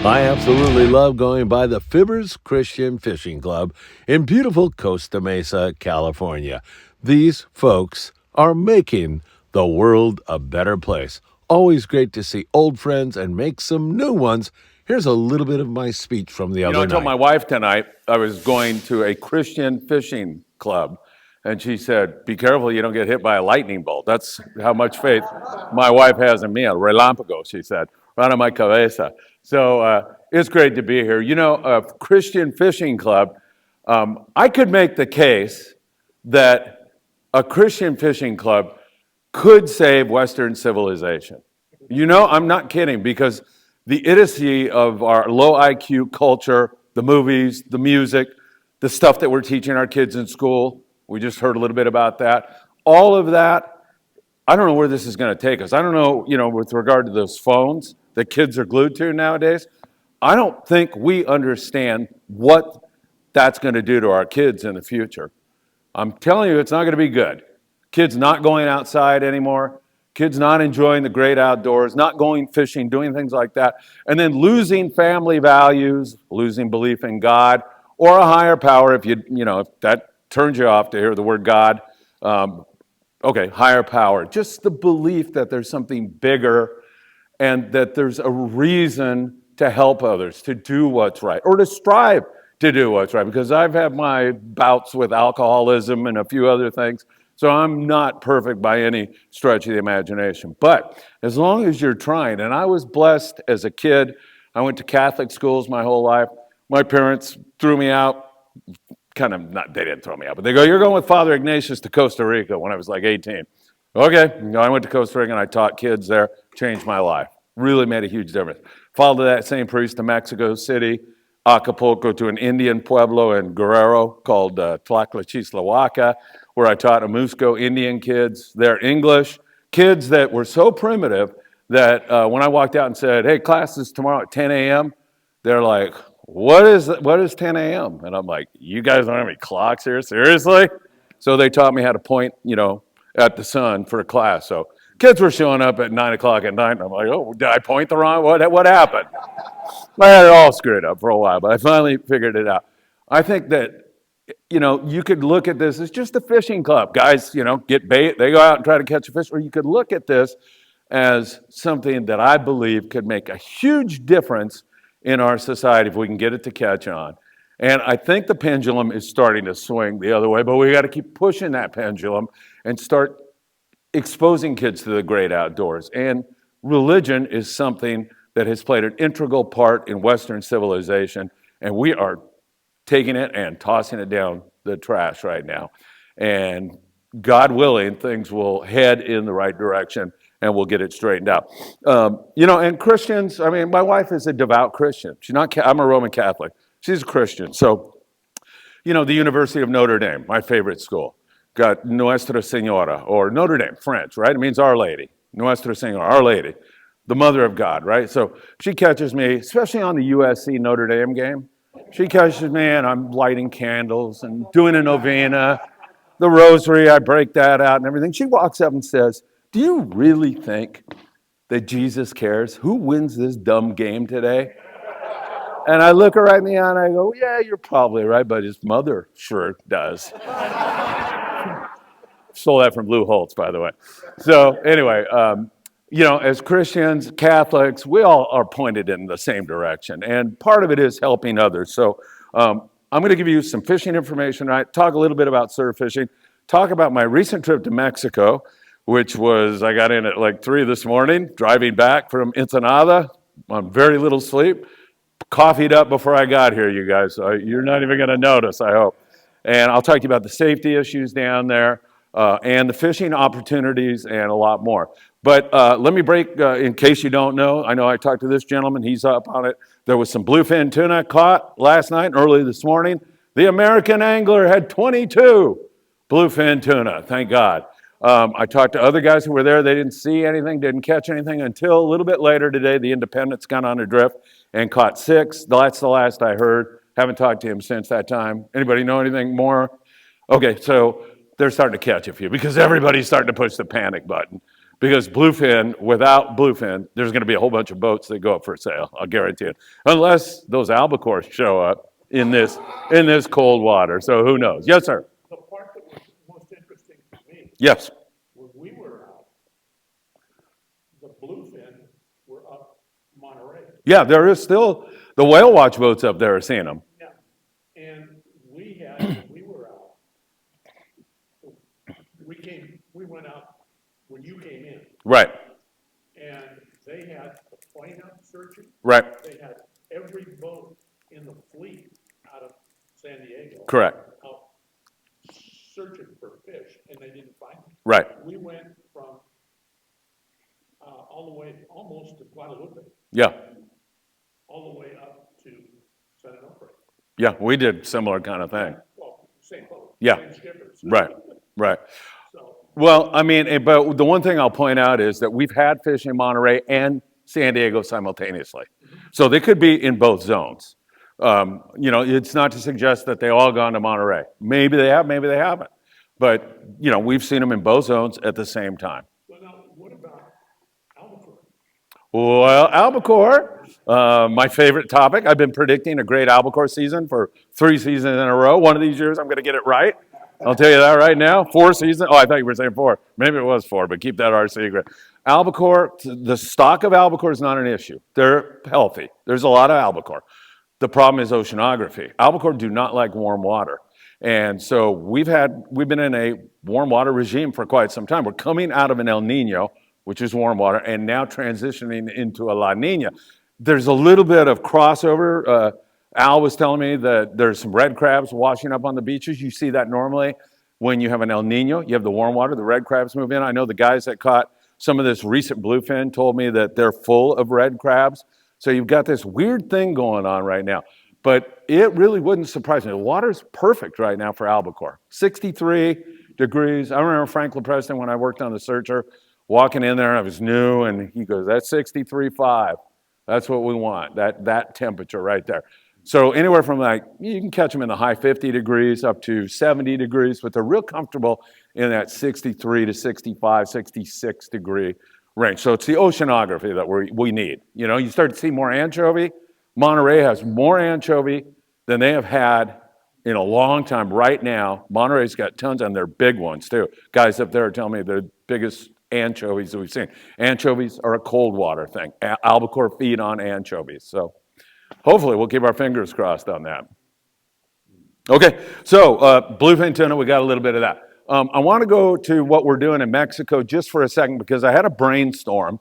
I absolutely love going by the Fibbers Christian Fishing Club in beautiful Costa Mesa, California. These folks are making the world a better place. Always great to see old friends and make some new ones. Here's a little bit of my speech from the I other told night. my wife tonight I was going to a Christian fishing club, and she said, "Be careful you don't get hit by a lightning bolt." That's how much faith my wife has in me. A relámpago, she said, right on my cabeza. So it's great to be here. A Christian fishing club. I could make the case that a Christian fishing club could save Western civilization. I'm not kidding, because the idiocy of our low IQ culture, the movies, the music, the stuff that we're teaching our kids in school, we just heard a little bit about that. All of that, I don't know where this is going to take us. I don't know, with regard to those phones that kids are glued to nowadays. I don't think we understand what that's going to do to our kids in the future. I'm telling you, it's not going to be good. Kids not going outside anymore, kids not enjoying the great outdoors, not going fishing, doing things like that, and then losing family values, losing belief in God or a higher power. If that turns you off to hear the word God, okay, higher power. Just the belief that there's something bigger and that there's a reason to help others, to do what's right, or to strive to do what's right. Because I've had my bouts with alcoholism and a few other things, so I'm not perfect by any stretch of the imagination. But as long as you're trying, and I was blessed as a kid, I went to Catholic schools my whole life. My parents threw me out, kind of not, they didn't throw me out, but they go, "You're going with Father Ignatius to Costa Rica," when I was like 18. Okay, I went to Costa Rica and I taught kids there, changed my life. Really made a huge difference. Followed that same priest to Mexico City, Acapulco, to an Indian pueblo in Guerrero called Tlaxcala, where I taught Amusco Indian kids their English. Kids that were so primitive that when I walked out and said, "Hey, class is tomorrow at 10 a.m., they're like, what is 10 a.m.? And I'm like, "You guys don't have any clocks here? Seriously?" So they taught me how to point, at the sun for a class. So kids were showing up at 9 o'clock at night, and I'm like, "Oh, did I point the wrong? What happened?" I had it all screwed up for a while, but I finally figured it out. I think that, you could look at this as just a fishing club. Guys, get bait, they go out and try to catch a fish. Or you could look at this as something that I believe could make a huge difference in our society if we can get it to catch on. And I think the pendulum is starting to swing the other way, but we got to keep pushing that pendulum and start exposing kids to the great outdoors. And religion is something that has played an integral part in Western civilization, and we are taking it and tossing it down the trash right now. And God willing, things will head in the right direction and we'll get it straightened out. And Christians, my wife is a devout Christian. I'm a Roman Catholic. She's a Christian. So, the University of Notre Dame, my favorite school, got Nuestra Senora, or Notre Dame, French, right? It means Our Lady. Nuestra Senora, Our Lady, the Mother of God, right? So she catches me, especially on the USC Notre Dame game. She catches me and I'm lighting candles and doing a novena, the rosary, I break that out and everything. She walks up and says, "Do you really think that Jesus cares? Who wins this dumb game today?" And I look her right in the eye and I go, "Yeah, you're probably right, but his mother sure does." Stole that from Lou Holtz, by the way. So anyway, as Christians, Catholics, we all are pointed in the same direction. And part of it is helping others. So I'm going to give you some fishing information, right? Talk a little bit about surf fishing. Talk about my recent trip to Mexico, which was, I got in at like 3 this morning, driving back from Ensenada on very little sleep. Coffeeed up before I got here, you guys. So you're not even going to notice, I hope. And I'll talk to you about the safety issues down there, and the fishing opportunities, and a lot more. But let me break, in case you don't know, I know I talked to this gentleman, he's up on it. There was some bluefin tuna caught last night and early this morning. The American angler had 22 bluefin tuna, thank God. I talked to other guys who were there. They didn't see anything, didn't catch anything until a little bit later today. The Independence got on a drift and caught 6. That's the last I heard. Haven't talked to him since that time. Anybody know anything more? Okay, so they're starting to catch a few because everybody's starting to push the panic button Because bluefin, without bluefin, there's going to be a whole bunch of boats that go up for sale. I'll guarantee it, unless those albacore show up in this cold water. So who knows? Yes, sir. The part that was most interesting to me, Yes. when we were out, the bluefin were up Monterey. Yeah, there is still the whale watch boats up there are seeing them. Yeah. And when we were out, we went out when you came in, Right. and they had the plane out searching. Right. They had every boat in the fleet out of San Diego. Correct. Out searching for fish, and they didn't find them. Right. We went from all the way almost to Guadalupe, Yeah. all the way up to San Onofre. Yeah. We did similar kind of thing. Well, same boat. Yeah. Same skippers. Right. Right. So, Well, I mean, but the one thing I'll point out is that we've had fish in Monterey and San Diego simultaneously. So they could be in both zones. You know, it's not to suggest that they all gone to Monterey. Maybe they have, maybe they haven't. But, you know, we've seen them in both zones at the same time. well, now, what about albacore? Well, albacore, my favorite topic. I've been predicting a great albacore season for 3 seasons in a row. One of these years, I'm going to get it right. I'll tell you that right now. 4 seasons. Oh, I thought you were saying 4. Maybe it was 4, but keep that our secret. Albacore, the stock of albacore is not an issue. They're healthy. There's a lot of albacore. The problem is oceanography. Albacore do not like warm water. And so we've been in a warm water regime for quite some time. We're coming out of an El Nino, which is warm water, and now transitioning into a La Nina. There's a little bit of crossover. Al was telling me that there's some red crabs washing up on the beaches. You see that normally when you have an El Nino. You have the warm water, the red crabs move in. I know the guys that caught some of this recent bluefin told me that they're full of red crabs. So you've got this weird thing going on right now. But it really wouldn't surprise me. The water's perfect right now for albacore. 63 degrees. I remember Frank LaPreston when I worked on the Searcher, walking in there, I was new, and he goes, that's 63.5. That's what we want, that temperature right there. So anywhere from like, you can catch them in the high 50 degrees up to 70 degrees, but they're real comfortable in that 63 to 65, 66 degree range. So it's the oceanography that we need. You know, you start to see more anchovy. Monterey has more anchovy than they have had in a long time. Right now, Monterey's got tons, and they're big ones too. Guys up there are telling me they're the biggest anchovies that we've seen. Anchovies are a cold water thing. Albacore feed on anchovies. So hopefully we'll keep our fingers crossed on that. Okay, so bluefin tuna, we got a little bit of that. I want to go to what we're doing in Mexico just for a second because I had a brainstorm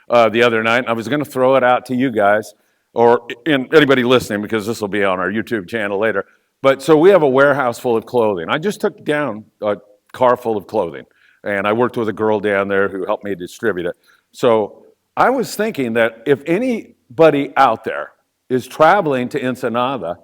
the other night, and I was going to throw it out to you guys or anybody listening because this will be on our YouTube channel later. But so we have a warehouse full of clothing. I just took down a car full of clothing, and I worked with a girl down there who helped me distribute it. So I was thinking that if anybody out there is traveling to Ensenada,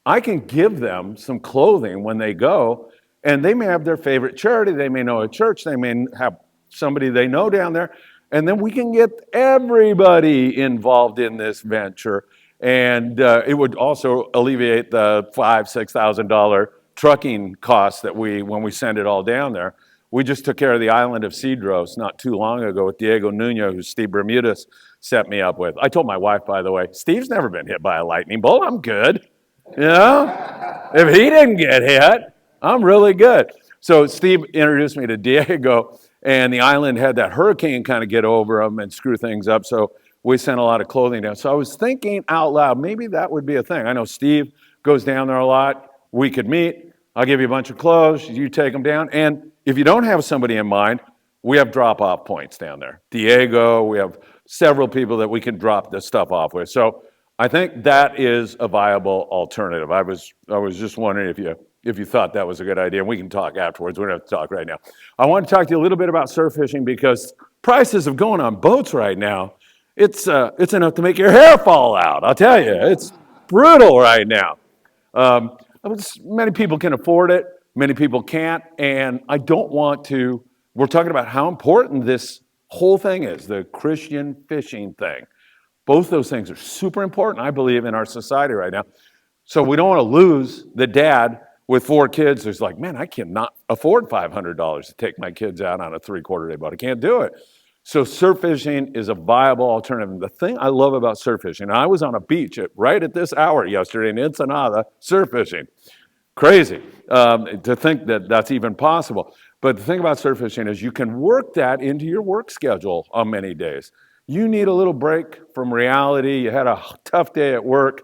I can give them some clothing when they go, and they may have their favorite charity, they may know a church, they may have somebody they know down there, and then we can get everybody involved in this venture. And it would also alleviate the $5,000-$6,000 trucking costs that when we send it all down there. We just took care of the island of Cedros not too long ago with Diego Nuno, who Steve Bermudez set me up with. I told my wife, by the way, Steve's never been hit by a lightning bolt. I'm good. You know? If he didn't get hit, I'm really good. So Steve introduced me to Diego, and the island had that hurricane kind of get over them and screw things up. So we sent a lot of clothing down. So I was thinking out loud, maybe that would be a thing. I know Steve goes down there a lot. We could meet. I'll give you a bunch of clothes. You take them down. And if you don't have somebody in mind, we have drop-off points down there. Diego, we have several people that we can drop this stuff off with. So I think that is a viable alternative. I was just wondering if you thought that was a good idea. And we can talk afterwards. We don't have to talk right now. I want to talk to you a little bit about surf fishing because prices of going on boats right now, it's enough to make your hair fall out. I'll tell you, it's brutal right now. Many people can afford it. Many people can't. And I don't want to, we're talking about how important this whole thing is, the Christian fishing thing. Both those things are super important, I believe, in our society right now. So we don't want to lose the dad with 4 kids who's like, man, I cannot afford $500 to take my kids out on a 3/4 day boat. I can't do it. So surf fishing is a viable alternative. The thing I love about surf fishing, I was on a beach right at this hour yesterday in Ensenada surf fishing. Crazy to think that that's even possible. But the thing about surf fishing is you can work that into your work schedule on many days. You need a little break from reality. You had a tough day at work,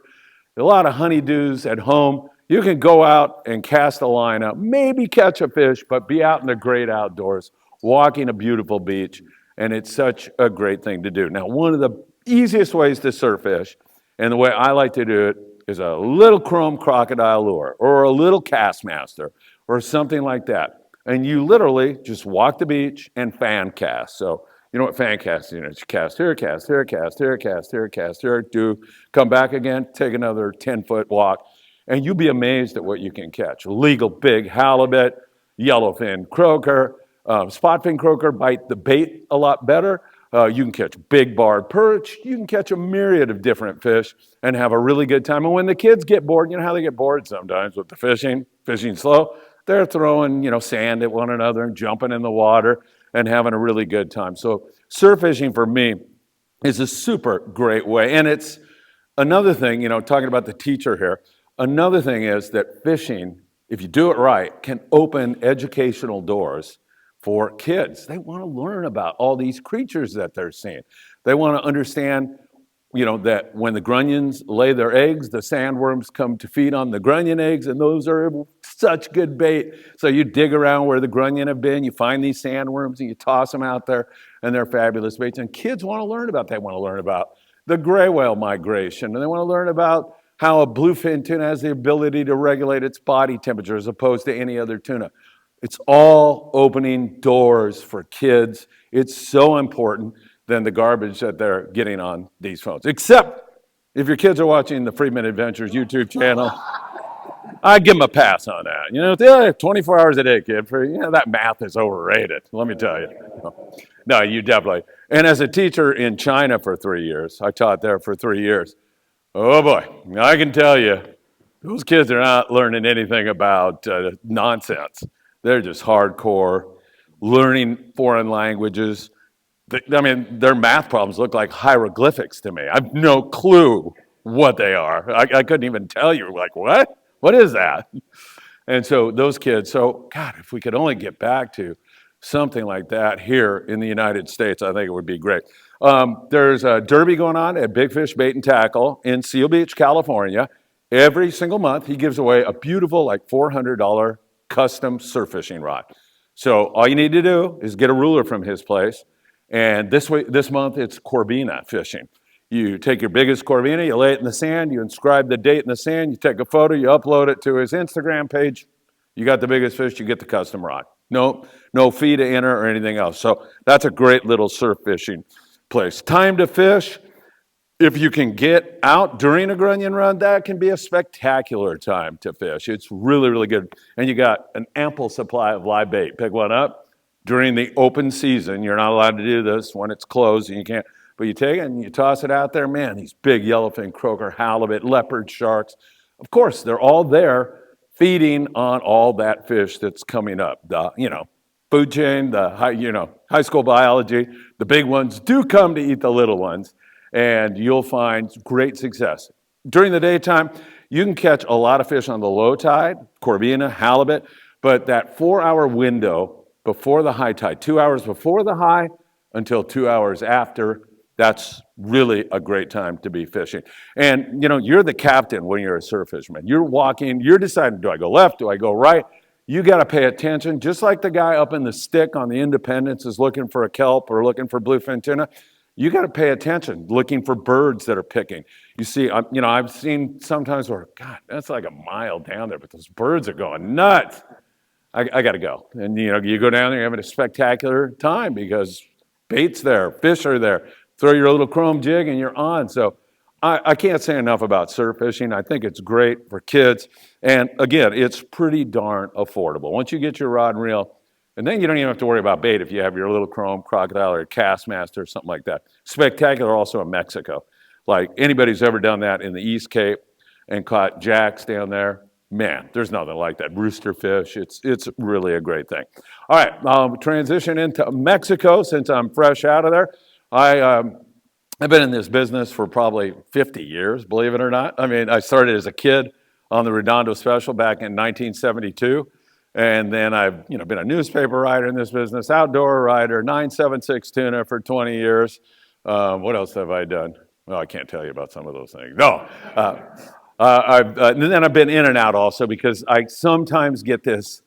a lot of honeydews at home. You can go out and cast a line out, maybe catch a fish, but be out in the great outdoors, walking a beautiful beach, and it's such a great thing to do. Now, one of the easiest ways to surf fish, and the way I like to do it, is a little chrome crocodile lure or a little Castmaster or something like that. And you literally just walk the beach and fan cast. So you know what fan casting is? You cast here, cast here, cast here, cast here, cast here, do, come back again, take another 10-foot walk, and you'll be amazed at what you can catch. Legal big halibut, yellowfin croaker, spotfin croaker bite the bait a lot better. You can catch big barred perch. You can catch a myriad of different fish and have a really good time. And when the kids get bored, you know how they get bored sometimes with the fishing slow? They're throwing, sand at one another and jumping in the water and having a really good time. So surf fishing for me is a super great way. And it's another thing, talking about the teacher here, another thing is that fishing, if you do it right, can open educational doors for kids. They want to learn about all these creatures that they're seeing. They want to understand, that when the grunions lay their eggs, the sandworms come to feed on the grunion eggs, and those are such good bait. So you dig around where the grunion have been, you find these sandworms, and you toss them out there, and they're fabulous baits. And kids want to learn about that. They want to learn about the gray whale migration, and they want to learn about how a bluefin tuna has the ability to regulate its body temperature as opposed to any other tuna. It's all opening doors for kids. It's so important than the garbage that they're getting on these phones. Except if your kids are watching the Friedman Adventures YouTube channel, I'd give them a pass on that. They only have 24 hours a day, kid. That math is overrated, let me tell you. No, you definitely. And as a teacher in China for 3 years, I taught there for 3 years. Oh boy, I can tell you, those kids are not learning anything about nonsense. They're just hardcore learning foreign languages. Their math problems look like hieroglyphics to me. I have no clue what they are. I couldn't even tell you, like, what? What is that? And so those kids, God, if we could only get back to something like that here in the United States, I think it would be great. There's a derby going on at Big Fish Bait and Tackle in Seal Beach, California. Every single month, he gives away a beautiful, like $400 custom surf fishing rod. So all you need to do is get a ruler from his place. And this month, it's Corbina fishing. You take your biggest Corbina, you lay it in the sand, you inscribe the date in the sand, you take a photo, you upload it to his Instagram page. You got the biggest fish, you get the custom rod. No fee to enter or anything else. So that's a great little surf fishing place. Time to fish. If you can get out during a grunion run, that can be a spectacular time to fish. It's really, really good. And you got an ample supply of live bait. Pick one up. During the open season, you're not allowed to do this when it's closed, and you can't. But you take it and you toss it out there. Man, these big yellowfin croaker, halibut, leopard sharks. Of course, they're all there feeding on all that fish that's coming up. The, food chain, the high school biology, the big ones do come to eat the little ones. And you'll find great success. During the daytime, you can catch a lot of fish on the low tide, Corbina, halibut, but that 4-hour window before the high tide, 2 hours before the high until 2 hours after, that's really a great time to be fishing. And, you're the captain when you're a surf fisherman. You're walking, you're deciding, do I go left, do I go right? You got to pay attention, just like the guy up in the stick on the Independence is looking for a kelp or looking for bluefin tuna. You got to pay attention, looking for birds that are picking. You see, I've seen sometimes where, God, that's like a mile down there, but those birds are going nuts. I got to go. And, you go down there, you're having a spectacular time because bait's there, fish are there. Throw your little chrome jig and you're on. So I can't say enough about surf fishing. I think it's great for kids. And again, it's pretty darn affordable. Once you get your rod and reel, and then you don't even have to worry about bait if you have your little chrome crocodile or Castmaster or something like that. Spectacular also in Mexico. Like anybody who's ever done that in the East Cape and caught jacks down there, man, there's nothing like that. Rooster fish, it's really a great thing. All right, transition into Mexico since I'm fresh out of there. I've been in this business for probably 50 years, believe it or not. I mean, I started as a kid on the Redondo Special back in 1972. And then I've been a newspaper writer in this business, outdoor writer, 976 tuna for 20 years. What else have I done? Well, I can't tell you about some of those things. No. And then I've been in and out also because I sometimes get this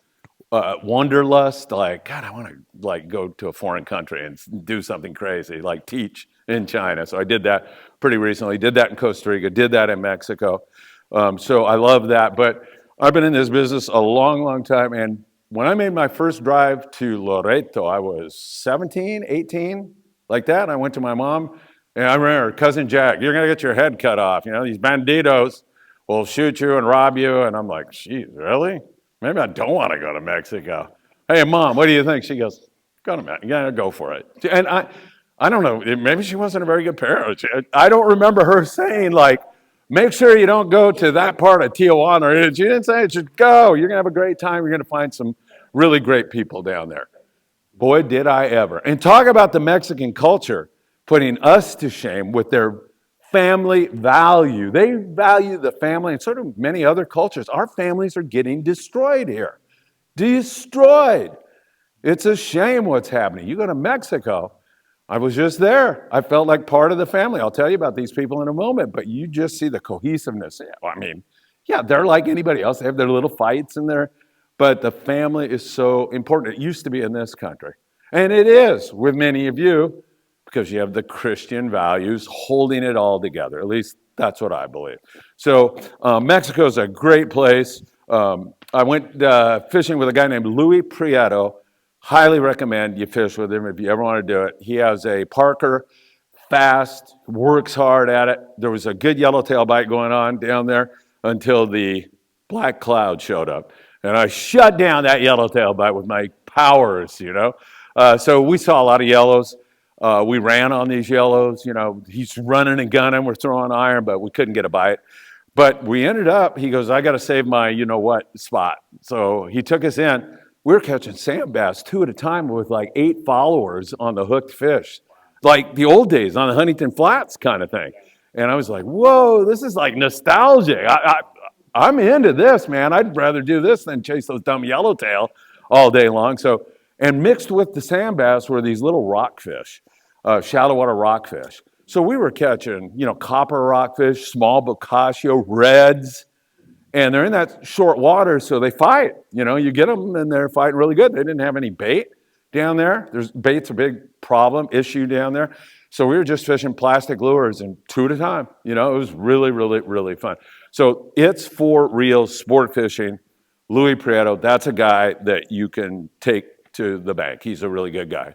wanderlust, like, God, I want to like go to a foreign country and do something crazy, like teach in China. So I did that pretty recently, did that in Costa Rica, did that in Mexico. So I love that. But I've been in this business a long, long time. And when I made my first drive to Loreto, I was 17, 18, like that. And I went to my mom, and I remember, cousin Jack, you're going to get your head cut off. These banditos will shoot you and rob you. And I'm like, geez, really? Maybe I don't want to go to Mexico. Hey, Mom, what do you think? She goes, go to Mexico. Yeah, go for it. And I don't know, maybe she wasn't a very good parent. I don't remember her saying, like, make sure you don't go to that part of Tijuana. She didn't say, just go. You're going to have a great time. You're going to find some really great people down there. Boy, did I ever. And talk about the Mexican culture putting us to shame with their family value. They value the family, and so do many other cultures. Our families are getting destroyed here. Destroyed. It's a shame what's happening. You go to Mexico, I was just there. I felt like part of the family. I'll tell you about these people in a moment, but you just see the cohesiveness. I mean, yeah, they're like anybody else. They have their little fights in there, but the family is so important. It used to be in this country, and it is with many of you, because you have the Christian values holding it all together. At least that's what I believe. So Mexico is a great place. I went fishing with a guy named Louis Prieto. Highly recommend you fish with him if you ever want to do it. He has a Parker, fast, works hard at it. There was a good yellowtail bite going on down there until the black cloud showed up. And I shut down that yellowtail bite with my powers, So we saw a lot of yellows. We ran on these yellows, he's running and gunning, we're throwing iron, but we couldn't get a bite. But we ended up, he goes, I got to save my you-know-what spot. So he took us in. We were catching sand bass 2 at a time with like 8 followers on the hooked fish. Like the old days on the Huntington Flats kind of thing. And I was like, whoa, this is like nostalgic. I'm into this, man. I'd rather do this than chase those dumb yellowtail all day long. So, and mixed with the sand bass were these little rockfish, shallow water rockfish. So we were catching, copper rockfish, small bocaccio, reds, and they're in that short water, so they fight. You get them, and they're fighting really good. They didn't have any bait down there. Bait's a big issue down there. So we were just fishing plastic lures and 2 at a time. It was really, really, really fun. So it's for real sport fishing. Louis Prieto, that's a guy that you can take to the bank. He's a really good guy.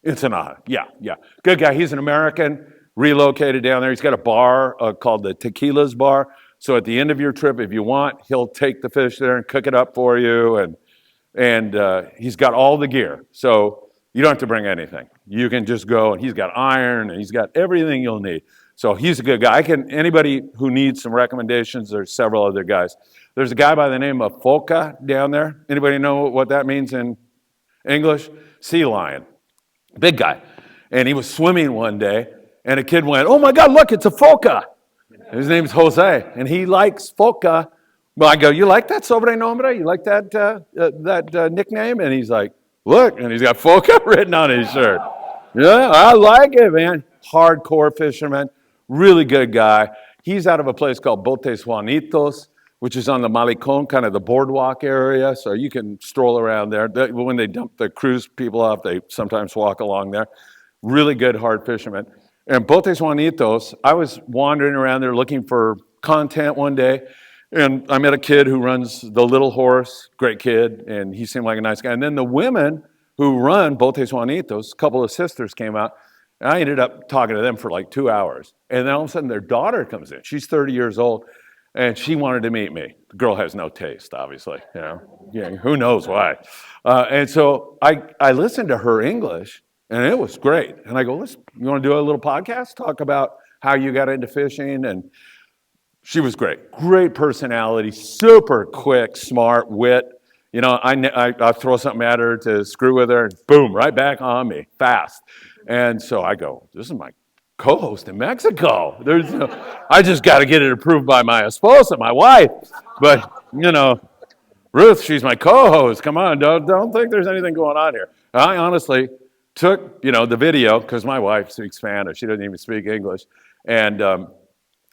Ensenada, yeah. Good guy. He's an American, relocated down there. He's got a bar called the Tequila's Bar. So at the end of your trip, if you want, he'll take the fish there and cook it up for you. And he's got all the gear. So you don't have to bring anything. You can just go, and he's got iron, and he's got everything you'll need. So he's a good guy. Anybody who needs some recommendations, there's several other guys. There's a guy by the name of Foca down there. Anybody know what that means in English? Sea lion. Big guy. And he was swimming one day, and a kid went, oh my God, look, it's a Foca. His name's Jose, and he likes Foca. Well, I go, you like that sobrenombre? You like that nickname? And he's like, look, and he's got Foca written on his shirt. Yeah, I like it, man. Hardcore fisherman, really good guy. He's out of a place called Botes Juanitos, which is on the Malecon, kind of the boardwalk area, so you can stroll around there. When they dump the cruise people off, they sometimes walk along there. Really good, hard fisherman. And Botes Juanitos, I was wandering around there looking for content one day, and I met a kid who runs the Little Horse, great kid, and he seemed like a nice guy. And then the women who run Botes Juanitos, a couple of sisters came out, and I ended up talking to them for like 2 hours. And then all of a sudden their daughter comes in. She's 30 years old, and she wanted to meet me. The girl has no taste, obviously, Yeah, who knows why. And so I listened to her English, and it was great. And I go, you want to do a little podcast? Talk about how you got into fishing. And She was great. Great personality, super quick, smart, wit. You know, I throw something at her to screw with her, and boom, right back on me, fast. And so I go, this is my co-host in Mexico. I just got to get it approved by my esposa, my wife. But, you know, Ruth, she's my co-host. Come on, don't think there's anything going on here. I honestly took, the video, because my wife speaks Spanish. She doesn't even speak English. And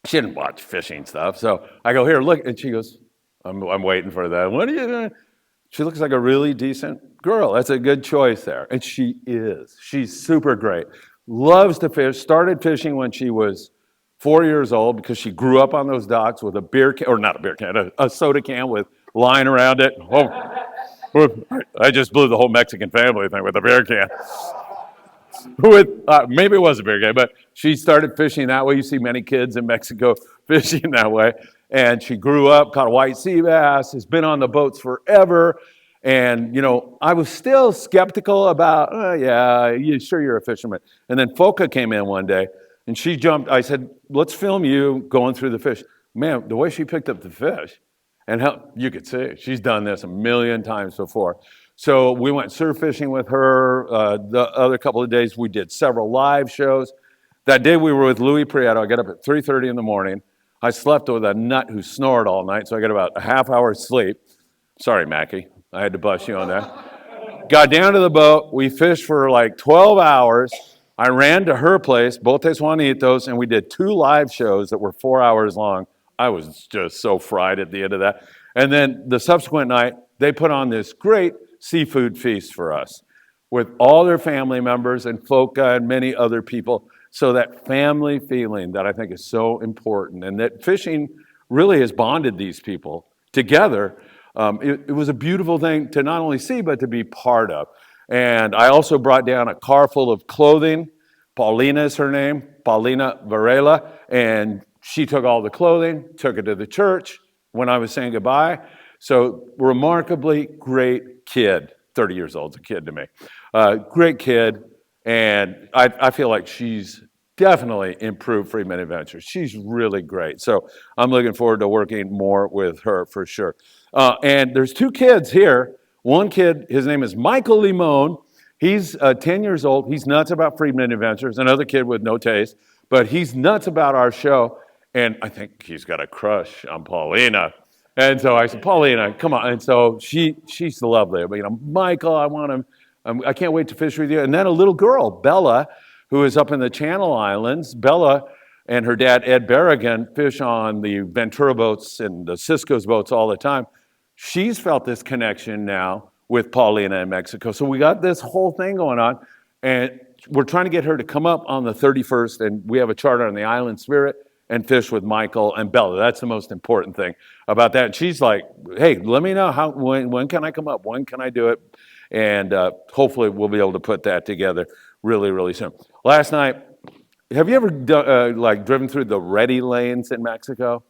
she didn't watch fishing stuff. So I go, here, look. And she goes, I'm waiting for that. What are you doing? She looks like a really decent girl. That's a good choice there. And she is. She's super great. Loves to fish. Started fishing when she was 4 years old because she grew up on those docks with a beer can, or not a beer can, a soda can with line around it. Oh, I just blew the whole Mexican family thing with a beer can. Maybe it was a beer can, but she started fishing that way. You see many kids in Mexico fishing that way. And she grew up, caught a white sea bass, has been on the boats forever. And, I was still skeptical about, yeah, you sure you're a fisherman? And then Foca came in one day, and she jumped. I said, let's film you going through the fish. Man, the way she picked up the fish, and you could see, she's done this a million times before. So we went surf fishing with her. The other couple of days, we did several live shows. That day we were with Louis Prieto. I got up at 3:30 in the morning. I slept with a nut who snored all night, so I got about a half hour sleep. Sorry, Mackie. I had to bust you on that. Got down to the boat. We fished for like 12 hours. I ran to her place, Botes Juanitos, and we did 2 live shows that were 4 hours long. I was just so fried at the end of that. And then the subsequent night, they put on this great seafood feast for us with all their family members and Foca and many other people. So that family feeling that I think is so important, and that fishing really has bonded these people together. It was a beautiful thing to not only see, but to be part of. And I also brought down a car full of clothing. Paulina is her name, Paulina Varela, and she took all the clothing, took it to the church when I was saying goodbye. So remarkably great kid, 30 years old is a kid to me. Great kid, and I feel like she's definitely improved Friedman Adventures. She's really great. So I'm looking forward to working more with her for sure. And there's 2 kids here. One kid, his name is Michael Limon. He's 10 years old. He's nuts about Friedman Adventures. Another kid with no taste, but he's nuts about our show. And I think he's got a crush on Paulina. And so I said, Paulina, come on. And so she's lovely. But, Michael, I want him. I can't wait to fish with you. And then a little girl, Bella, who is up in the Channel Islands. Bella and her dad, Ed Berrigan, fish on the Ventura boats and the Cisco's boats all the time. She's felt this connection now with Paulina in Mexico. So we got this whole thing going on, and we're trying to get her to come up on the 31st, and we have a charter on the Island Spirit and fish with Michael and Bella. That's the most important thing about that. And she's like, hey, let me know when can I come up? When can I do it? And hopefully we'll be able to put that together really, really soon. Last night, have you ever driven through the ready lanes in Mexico?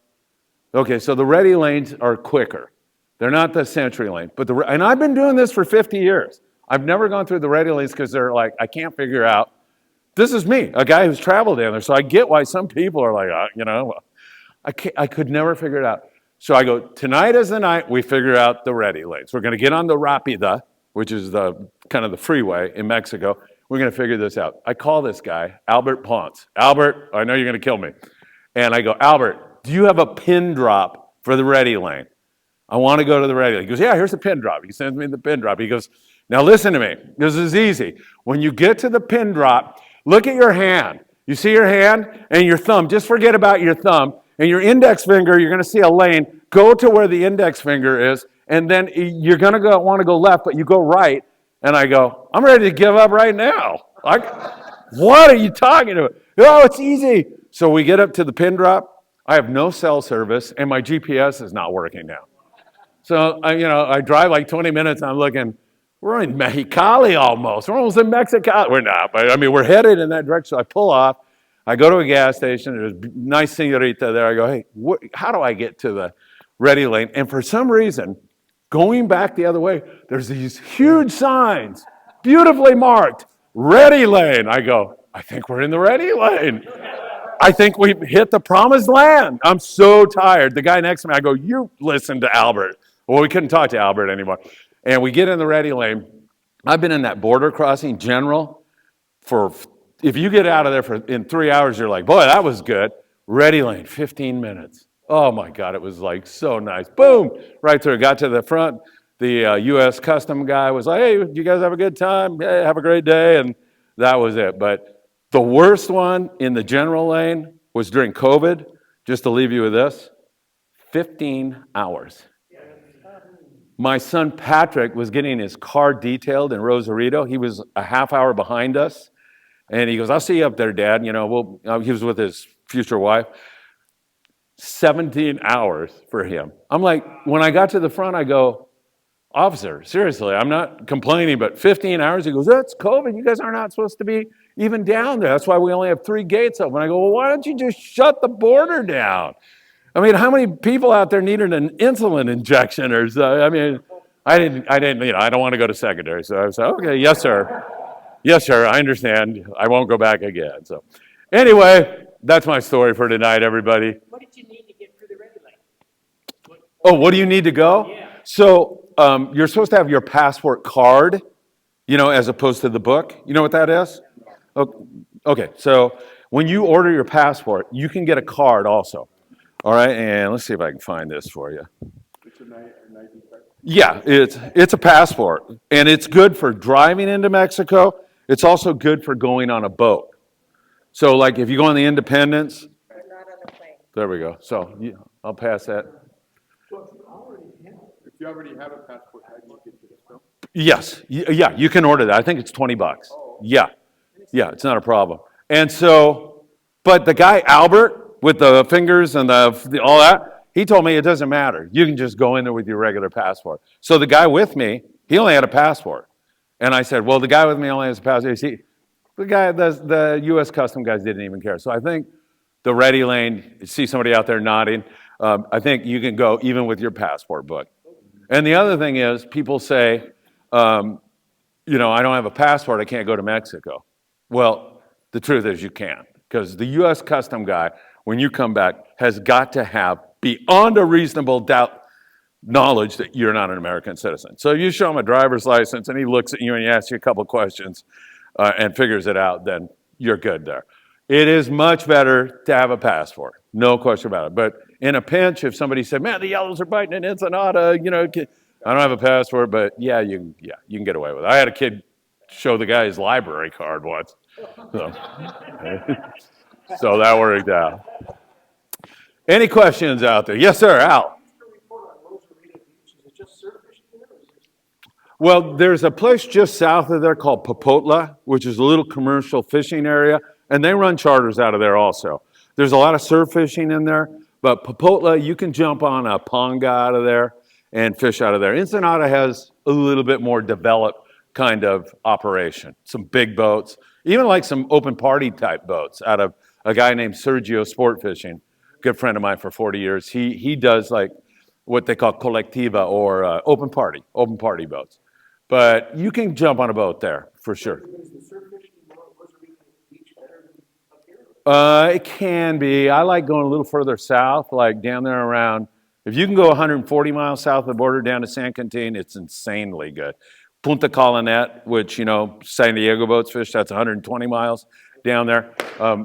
Okay, so the ready lanes are quicker. They're not the Century lane, and I've been doing this for 50 years. I've never gone through the ready lanes because they're like, I can't figure out. This is me, a guy who's traveled down there, so I get why some people are like, I could never figure it out. So I go, tonight is the night we figure out the ready lanes. We're going to get on the Rápida, which is the kind of the freeway in Mexico. We're going to figure this out. I call this guy, Albert Ponce. Albert, I know you're going to kill me. And I go, Albert, do you have a pin drop for the ready lane? I want to go to the ready lane. He goes, yeah, here's the pin drop. He sends me the pin drop. He goes, now listen to me. This is easy. When you get to the pin drop, look at your hand. You see your hand and your thumb. Just forget about your thumb. And your index finger, you're going to see a lane. Go to where the index finger is, and then you're going to want to go left, but you go right. And I go, I'm ready to give up right now. What are you talking about? Oh, it's easy. So we get up to the pin drop. I have no cell service, and my GPS is not working now. So, I drive like 20 minutes, and I'm looking, we're in Mexicali almost. We're almost in Mexico. We're not, but we're headed in that direction. So I pull off. I go to a gas station. There's a nice señorita there. I go, hey, how do I get to the ready lane? And for some reason, going back the other way, there's these huge signs, beautifully marked, ready lane. I go, I think we're in the ready lane. I think we've hit the promised land. I'm so tired. The guy next to me, I go, you listen to Albert. Well, we couldn't talk to Albert anymore. And we get in the ready lane. I've been in that border crossing general for, if you get out of there in 3 hours, you're like, boy, that was good. Ready lane, 15 minutes. Oh my God, it was like so nice. Boom, right through. Got to the front. The U.S. custom guy was like, hey, you guys have a good time? Hey, have a great day. And that was it. But the worst one in the general lane was during COVID. Just to leave you with this, 15 hours. My son Patrick was getting his car detailed in Rosarito. He was a half hour behind us. And he goes, I'll see you up there, Dad. You know, he was with his future wife. 17 hours for him. I'm like, when I got to the front, I go, officer, seriously, I'm not complaining, but 15 hours? He goes, that's COVID. You guys are not supposed to be even down there. That's why we only have 3 gates open. I go, well, why don't you just shut the border down? I mean, how many people out there needed an insulin injection or so? I mean, I didn't, you know, I don't want to go to secondary. So I said, okay, yes, sir. Yes, sir, I understand. I won't go back again. So anyway, that's my story for tonight, everybody. What did you need to get through the red light? Oh, what do you need to go? Yeah. So you're supposed to have your passport card, you know, as opposed to the book. You know what that is? Okay, so when you order your passport, you can get a card also. All right, and let's see if I can find this for you. Yeah, it's a passport, and it's good for driving into Mexico. It's also good for going on a boat. So, like, if you go on the Independence, Not on the plane. there we go. So, I'll pass that. If you already have a passport, how do you get to this film? Yes, yeah, you can order that. I think it's $20. Yeah, it's not a problem. And so, but the guy Albert with the fingers and all that, he told me it doesn't matter. You can just go in there with your regular passport. So the guy with me, he only had a passport, and I said, well, the guy with me only has a passport. The U.S. custom guys didn't even care. So I think the ready lane, you see somebody out there nodding. I think you can go even with your passport book. And the other thing is, people say, you know, I don't have a passport, I can't go to Mexico. Well, the truth is you can, because the U.S. custom guy, when you come back, has got to have, beyond a reasonable doubt, knowledge that you're not an American citizen. So if you show him a driver's license and he looks at you and he asks you a couple questions and figures it out, then you're good there. It is much better to have a passport, no question about it. But in a pinch, if somebody said, man, the yellows are biting in Ensenada, you know, I don't have a passport, but yeah, you can get away with it. I had a kid show the guy his library card once. So, so that worked out. Any questions out there? Yes, sir, Al. Well, there's a place just south of there called Popotla, which is a little commercial fishing area, and they run charters out of there also. There's a lot of surf fishing in there, but Popotla, you can jump on a panga out of there and fish out of there. Ensenada has a little bit more developed kind of operation. Some big boats, even like some open party type boats out of a guy named Sergio Sport Fishing, good friend of mine for 40 years. He does like what they call colectiva or open party boats. But you can jump on a boat there for sure. It can be. I like going a little further south, like down there around. If you can go 140 miles south of the border down to San Quintin, it's insanely good. Punta Colonet, which, you know, San Diego boats fish, that's 120 miles down there.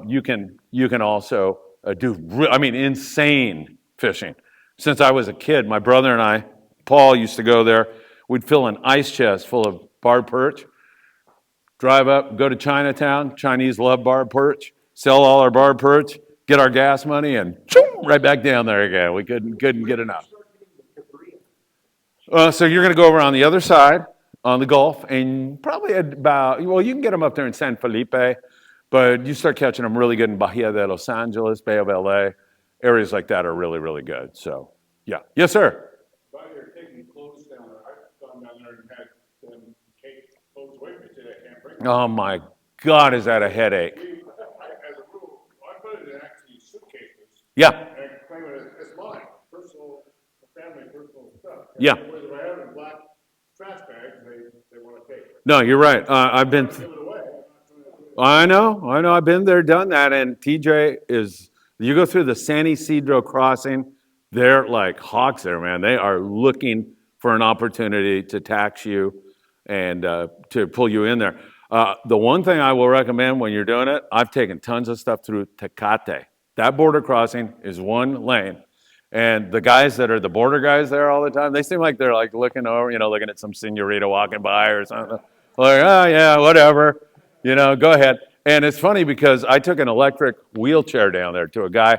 You can also do, insane fishing. Since I was a kid, my brother and I, Paul, used to go there. We'd fill an ice chest full of barred perch, drive up, go to Chinatown. Chinese love barred perch, sell all our barred perch, get our gas money, and right back down there again. We couldn't get enough. So you're going to go over on the other side, on the Gulf, and probably about, well, you can get them up there in San Felipe, but you start catching them really good in Bahia de Los Angeles, Bay of LA. Areas like that are really, really good. So, yeah. Yes, sir? While you're taking clothes down there, I've gone down there and had them take clothes away from me today. I can't bring them. Oh, my God, is that a headache? As a rule, I put it in actually suitcases. Yeah. And claim it as mine, personal, family, personal stuff. Yeah. Whether I have it in black trash bags, they want to take it. No, you're right. I've been. Give it away. I know. I've been there, done that. And TJ you go through the San Isidro crossing, they're like hawks there, man. They are looking for an opportunity to tax you and to pull you in there. The one thing I will recommend when you're doing it, I've taken tons of stuff through Tecate. That border crossing is one lane. And the guys that are the border guys there all the time, they seem like they're like looking over, looking at some senorita walking by or something. Like, oh, yeah, whatever. Go ahead. And it's funny because I took an electric wheelchair down there to a guy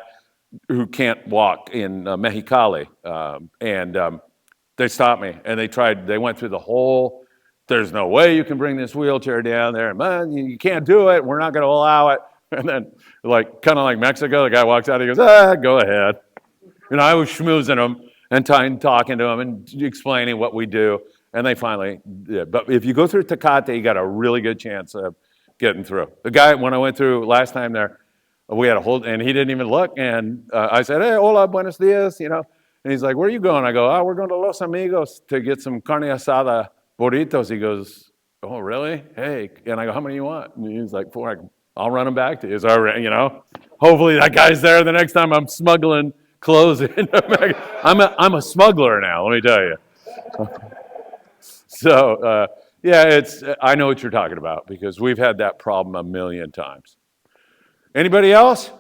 who can't walk in Mexicali. And they stopped me and they went through the whole, there's no way you can bring this wheelchair down there. Man, you can't do it. We're not going to allow it. And then, kind of like Mexico, the guy walks out, he goes, go ahead. I was schmoozing them and talking to them and explaining what we do. And they finally did. But if you go through Tecate, you got a really good chance of getting through. The guy, when I went through last time there, we had a whole, and he didn't even look. And I said, hey, hola, buenos dias, And he's like, where are you going? I go, we're going to Los Amigos to get some carne asada burritos. He goes, oh, really? Hey. And I go, how many do you want? And he's like, 4. I'll run them back to you. So, hopefully that guy's there the next time I'm smuggling clothes in. I'm a smuggler now, let me tell you. So, I know what you're talking about because we've had that problem a million times. Anybody else?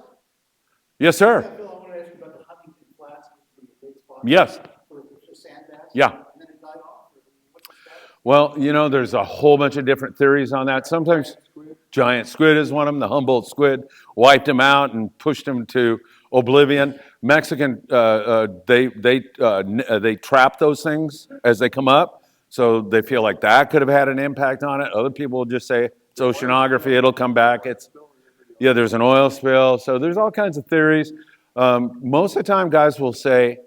Yes, sir. Phil, I want to ask you about the Huntington Flats, the big spot. Yes. For sand bass. Yeah. And then it died off. What's the status? Well, there's a whole bunch of different theories on that. Sometimes giant squid is one of them. The Humboldt squid wiped them out and pushed them to oblivion. Mexican, they trap those things as they come up, so they feel like that could have had an impact on it. Other people will just say it's oceanography; it'll come back. There's an oil spill. So there's all kinds of theories. Most of the time, guys will say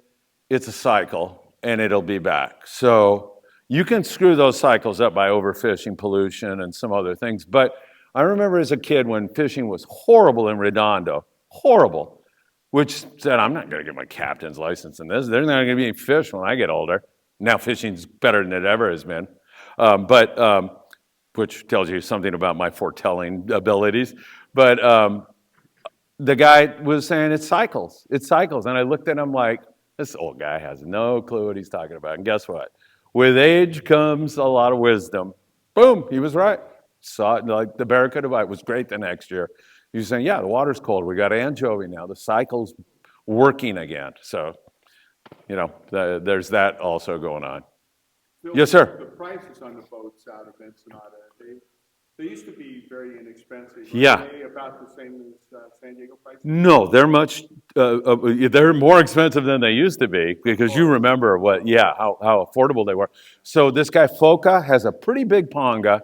it's a cycle and it'll be back. So you can screw those cycles up by overfishing, pollution, and some other things. But I remember as a kid when fishing was horrible in Redondo, horrible, which said, I'm not going to get my captain's license in this. There's not going to be any fish when I get older. Now fishing's better than it ever has been, which tells you something about my foretelling abilities. But the guy was saying it's cycles. And I looked at him like, this old guy has no clue what he's talking about. And guess what? With age comes a lot of wisdom. Boom, he was right. Saw it like the Barracuda bite was great the next year. He was saying, yeah, the water's cold. We got anchovy now. The cycle's working again. So, there's that also going on. Phil, Yes, sir. The prices on the boats out of Ensenada, they used to be very inexpensive. Yeah. Are they about the same as San Diego prices? No, they're they're more expensive than they used to be because you remember how affordable they were. So this guy Foca has a pretty big panga,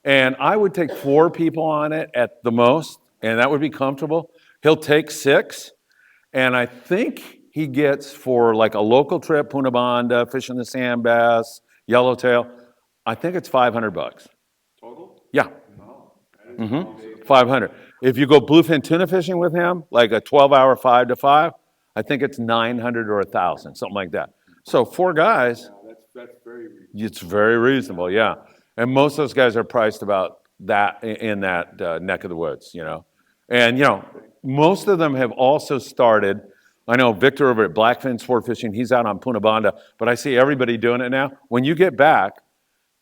and I would take 4 people on it at the most, and that would be comfortable. He'll take 6, and I think he gets for like a local trip, Punta Banda, fishing the sand bass, yellowtail, I think it's $500. Total? Yeah. No. That is 500. If you go bluefin tuna fishing with him, like a 12-hour 5 to 5, I think it's 900 or 1,000, something like that. So 4 guys, that's very reasonable. it's very reasonable, yeah. And most of those guys are priced about that in that neck of the woods, And most of them have also started. I know Victor over at Blackfin Sport Fishing, he's out on Punta Banda, but I see everybody doing it now. When you get back,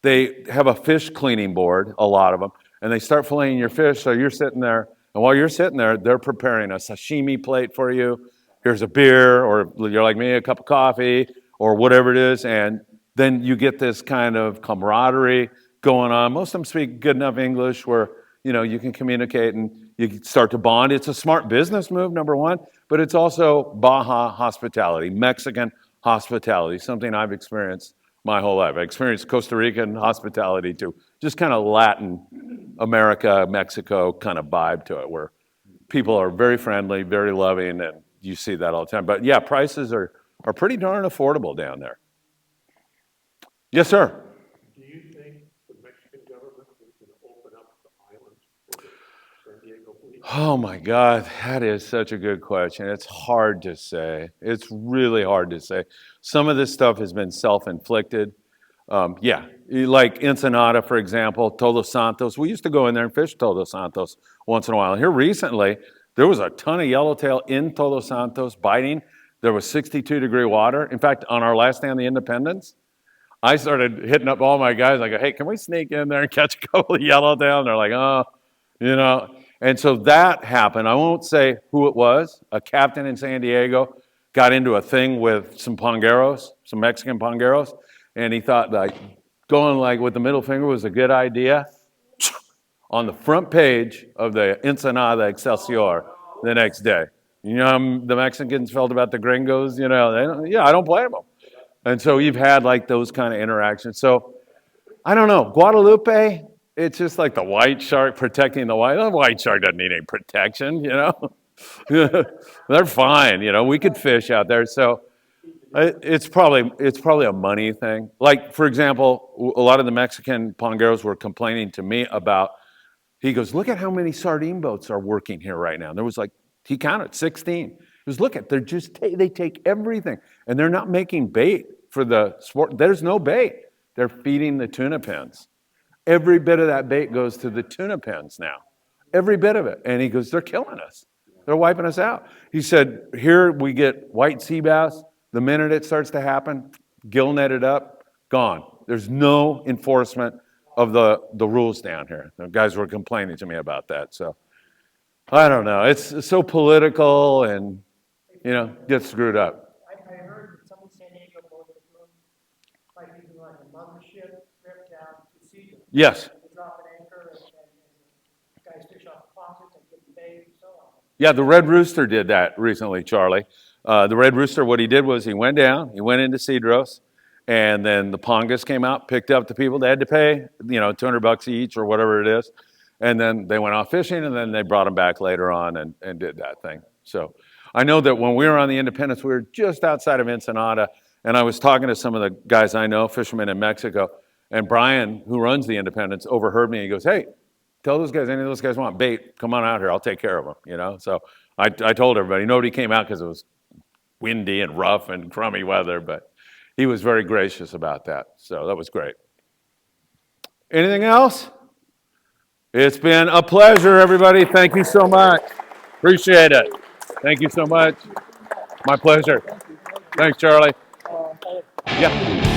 they have a fish cleaning board, a lot of them, and they start filleting your fish. So you're sitting there, and while you're sitting there, they're preparing a sashimi plate for you. Here's a beer, or you're like me, a cup of coffee, or whatever it is, and then you get this kind of camaraderie going on. Most of them speak good enough English where you can communicate and you start to bond. It's a smart business move, number one, but it's also Baja hospitality, Mexican hospitality, something I've experienced my whole life. I experienced Costa Rican hospitality too, just kind of Latin America, Mexico kind of vibe to it, where people are very friendly, very loving, and you see that all the time. But yeah, prices are pretty darn affordable down there. Yes, sir. Do you think the Mexican government is going to open up the islands for the San Diego fleet? Oh my God, that is such a good question. It's hard to say. It's really hard to say. Some of this stuff has been self-inflicted. Yeah, like Ensenada, for example, Todos Santos. We used to go in there and fish Todos Santos once in a while. Here recently, there was a ton of yellowtail in Todos Santos biting. There was 62-degree water. In fact, on our last day on the Independence, I started hitting up all my guys. I go, hey, can we sneak in there and catch a couple of yellowtail? And they're like, oh, you know. And so that happened. I won't say who it was. A captain in San Diego got into a thing with some pongueros, some Mexican pongueros, and he thought like going like with the middle finger was a good idea. On the front page of the Ensenada Excelsior the next day. You know how the Mexicans felt about the gringos? You know, I don't blame them. And so you've had like those kind of interactions. So I don't know. Guadalupe, it's just like the white shark protecting the white. The white shark doesn't need any protection, you know. They're fine, you know. We could fish out there. So it's probably a money thing. Like for example, a lot of the Mexican pongueros were complaining to me about. He goes, look at how many sardine boats are working here right now. And there was like, he counted 16. He goes, look at, they take everything. And they're not making bait for the sport. There's no bait. They're feeding the tuna pens. Every bit of that bait goes to the tuna pens now. Every bit of it. And he goes, they're killing us. They're wiping us out. He said, here we get white sea bass. The minute it starts to happen, gill netted up, gone. There's no enforcement of the rules down here. The guys were complaining to me about that. So I don't know. It's so political and, you know, gets screwed up. I heard that some of the San Diego boys are doing, might be doing like a mothership trip down to Cedar. Yes. They drop an anchor and guys fish off the pockets and get the bait and so on. Yeah, the Red Rooster did that recently, Charlie. The Red Rooster, what he did was he went down, he went into Cedros, and then the Pongas came out, picked up the people. They had to pay, you know, $200 each or whatever it is. And then they went off fishing, and then they brought them back later on and did that thing. So I know that when we were on the Independence, we were just outside of Ensenada, and I was talking to some of the guys I know, fishermen in Mexico, and Brian, who runs the Independence, overheard me. He goes, hey, tell those guys, any of those guys want bait, come on out here. I'll take care of them, you know. So I told everybody. Nobody came out because it was windy and rough and crummy weather, but he was very gracious about that. So that was great. Anything else? It's been a pleasure, everybody. Thank you so much. Appreciate it. Thank you so much. My pleasure. Thanks, Charlie. Yeah.